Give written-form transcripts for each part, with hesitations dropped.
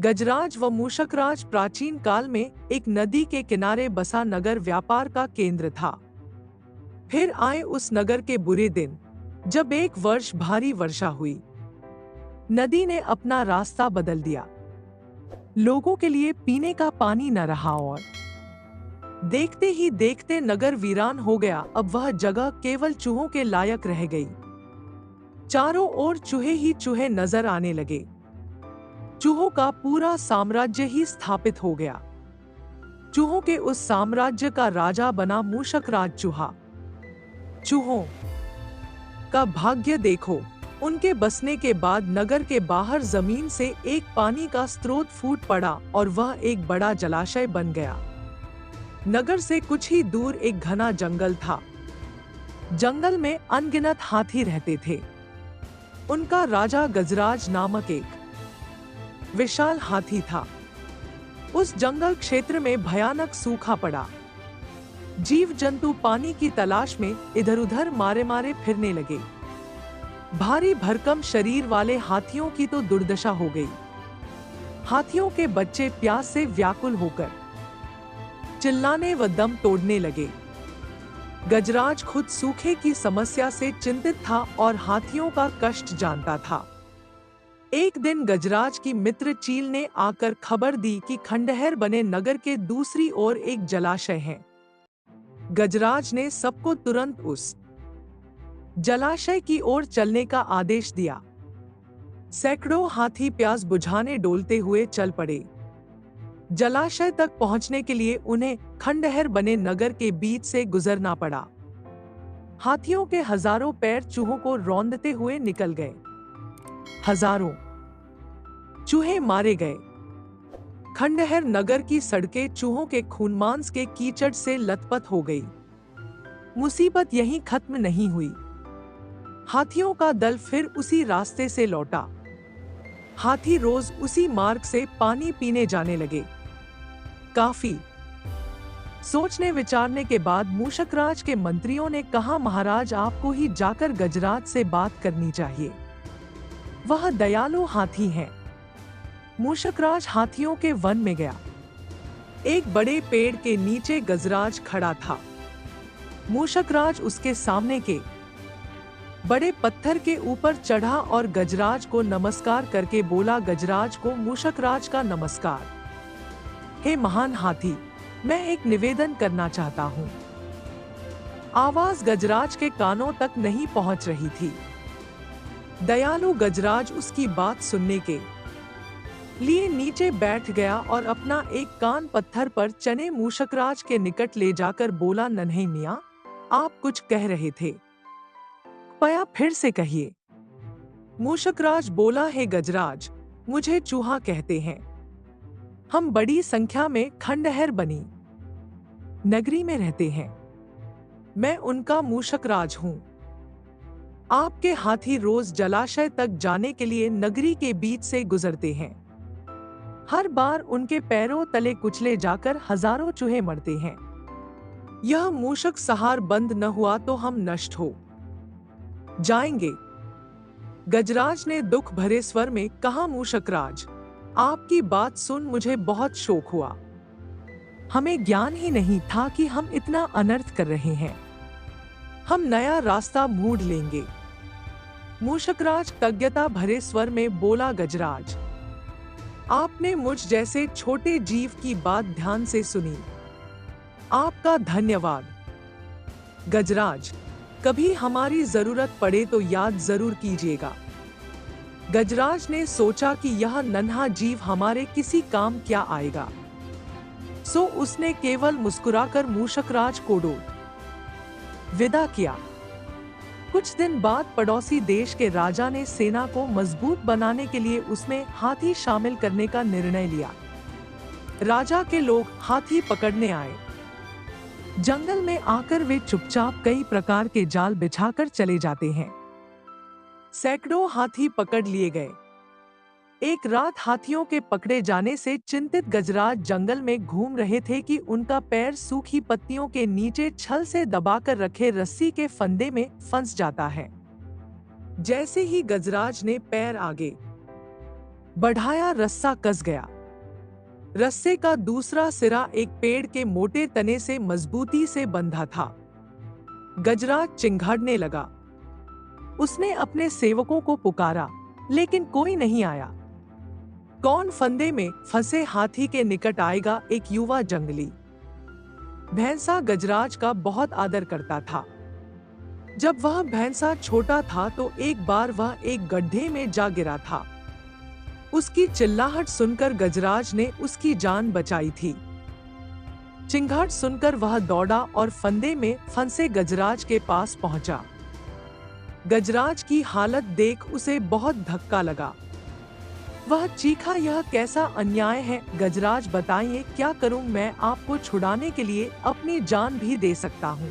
गजराज व मूषकराज प्राचीन काल में एक नदी के किनारे बसा नगर व्यापार का केंद्र था। फिर आए उस नगर के बुरे दिन, जब एक वर्ष भारी वर्षा हुई। नदी ने अपना रास्ता बदल दिया। लोगों के लिए पीने का पानी न रहा और देखते ही देखते नगर वीरान हो गया। अब वह जगह केवल चूहों के लायक रह गई। चारों ओर चूहे ही चूहे नजर आने लगे। चूहों का पूरा साम्राज्य ही स्थापित हो गया। चूहों के उस साम्राज्य का राजा बना मूषकराज चूहा। चूहों का भाग्य देखो, उनके बसने के बाद नगर के बाहर जमीन से एक पानी का स्रोत फूट पड़ा और वह एक बड़ा जलाशय बन गया। नगर से कुछ ही दूर एक घना जंगल था। जंगल में अनगिनत हाथी रहते थे। उनका राजा गजराज नामक एक विशाल हाथी था। उस जंगल क्षेत्र में भयानक सूखा पड़ा। जीव जंतु पानी की तलाश में इधर उधर मारे मारे फिरने लगे। भारी भरकम शरीर वाले हाथियों की तो दुर्दशा हो गई। हाथियों के बच्चे प्यास से व्याकुल होकर चिल्लाने व दम तोड़ने लगे। गजराज खुद सूखे की समस्या से चिंतित था और हाथियों का कष्ट जानता था। एक दिन गजराज की मित्र चील ने आकर खबर दी कि खंडहर बने नगर के दूसरी ओर एक जलाशय है। गजराज ने सबको तुरंत उस जलाशय की ओर चलने का आदेश दिया। सैकड़ों हाथी प्यास बुझाने डोलते हुए चल पड़े। जलाशय तक पहुंचने के लिए उन्हें खंडहर बने नगर के बीच से गुजरना पड़ा। हाथियों के हजारों पैर चूहों को रौंदते हुए निकल गए। हजारों चूहे मारे गए। खंडहर नगर की सड़कें चूहों के खूनमांस के कीचड़ से लथपथ हो गई। मुसीबत यहीं खत्म नहीं हुई। हाथियों का दल फिर उसी रास्ते से लौटा। हाथी रोज उसी मार्ग से पानी पीने जाने लगे। काफी सोचने विचारने के बाद मूषकराज के मंत्रियों ने कहा, महाराज आपको ही जाकर गजराज से बात करनी चाहिए। वह दयालु हाथी हैं। मूषकराज हाथियों के वन में गया। एक बड़े पेड़ के नीचे गजराज खड़ा था। मूषकराज उसके सामने के बड़े पत्थर के ऊपर चढ़ा और गजराज को नमस्कार करके बोला, गजराज को मूषकराज का नमस्कार। हे महान हाथी, मैं एक निवेदन करना चाहता हूँ। आवाज गजराज के कानों तक नहीं पहुंच रही थी। दयालु गजराज उसकी बात सुनने के लिए नीचे बैठ गया और अपना एक कान पत्थर पर चने मूषकराज के निकट ले जाकर बोला, नन्हे मियां, आप कुछ कह रहे थे, कृपया फिर से कहिए। मूषकराज बोला, हे गजराज, मुझे चूहा कहते हैं। हम बड़ी संख्या में खंडहर बनी नगरी में रहते हैं। मैं उनका मूषकराज हूँ। आपके हाथी रोज जलाशय तक जाने के लिए नगरी के बीच से गुजरते हैं। हर बार उनके पैरों तले कुचले जाकर हजारों चूहे मरते हैं। यह मूषक सहार बंद न हुआ तो हम नष्ट हो जाएंगे। गजराज ने दुख भरे स्वर में कहा, मूषकराज, आपकी बात सुन मुझे बहुत शोक हुआ। हमें ज्ञान ही नहीं था कि हम इतना अनर्थ कर रहे हैं। हम नया रास्ता ढूंढ लेंगे। मूषकराज तज्ञता भरे स्वर में बोला, गजराज, आपने मुझ जैसे छोटे जीव की बात ध्यान से सुनी। आपका धन्यवाद। गजराज, कभी हमारी जरूरत पड़े तो याद जरूर कीजिएगा। गजराज ने सोचा कि यह नन्हा जीव हमारे किसी काम क्या आएगा, सो उसने केवल मुस्कुराकर मूषकराज को विदा किया। कुछ दिन बाद पड़ोसी देश के राजा ने सेना को मजबूत बनाने के लिए उसमें हाथी शामिल करने का निर्णय लिया। राजा के लोग हाथी पकड़ने आए। जंगल में आकर वे चुपचाप कई प्रकार के जाल बिछाकर चले जाते हैं। सैकड़ों हाथी पकड़ लिए गए। एक रात हाथियों के पकड़े जाने से चिंतित गजराज जंगल में घूम रहे थे कि उनका पैर सूखी पत्तियों के नीचे छल से दबाकर रखे रस्सी के फंदे में फंस जाता है। जैसे ही गजराज ने पैर आगे बढ़ाया रस्सा कस गया। रस्से का दूसरा सिरा एक पेड़ के मोटे तने से मजबूती से बंधा था। गजराज चिंघाड़ने लगा। उसने अपने सेवकों को पुकारा, लेकिन कोई नहीं आया। कौन फंदे में फंसे हाथी के निकट आएगा? एक युवा जंगली भैंसा गजराज का बहुत आदर करता था। जब वह भैंसा छोटा था तो एक बार वह एक गड्ढे में जा गिरा था। उसकी चिल्लाहट सुनकर गजराज ने उसकी जान बचाई थी। चिंगाट सुनकर वह दौड़ा और फंदे में फंसे गजराज के पास पहुंचा। गजराज की हालत देख उसे बहुत धक्का लगा। वह चीखा, यह कैसा अन्याय है? गजराज बताइए, क्या करूं? मैं आपको छुड़ाने के लिए अपनी जान भी दे सकता हूं।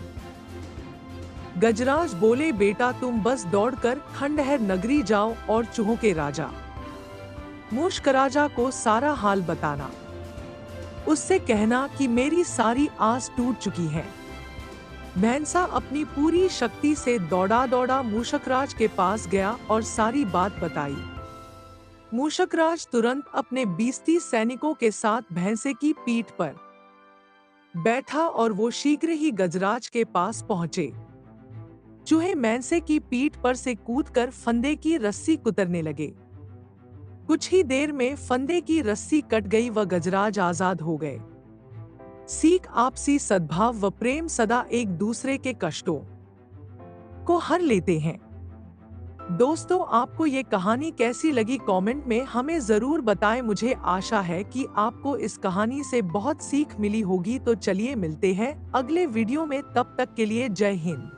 गजराज बोले, बेटा तुम बस दौड़कर खंडहर नगरी जाओ और चूहों के राजा मूषक राजा को सारा हाल बताना। उससे कहना कि मेरी सारी आस टूट चुकी है। भैंसा अपनी पूरी शक्ति से दौड़ा मूषकराज के पास गया और सारी बात बताई। मूषकराज तुरंत अपने 20-30 सैनिकों के साथ भैंसे की पीठ पर बैठा और वो शीघ्र ही गजराज के पास पहुंचे। चूहे भैंसे की पीठ पर से कूदकर फंदे की रस्सी कुतरने लगे। कुछ ही देर में फंदे की रस्सी कट गई व गजराज आजाद हो गए। सीख, आपसी सद्भाव व प्रेम सदा एक दूसरे के कष्टों को हर लेते हैं। दोस्तों, आपको ये कहानी कैसी लगी? कमेंट में हमें जरूर बताएं। मुझे आशा है कि आपको इस कहानी से बहुत सीख मिली होगी। तो चलिए मिलते हैं अगले वीडियो में, तब तक के लिए जय हिंद।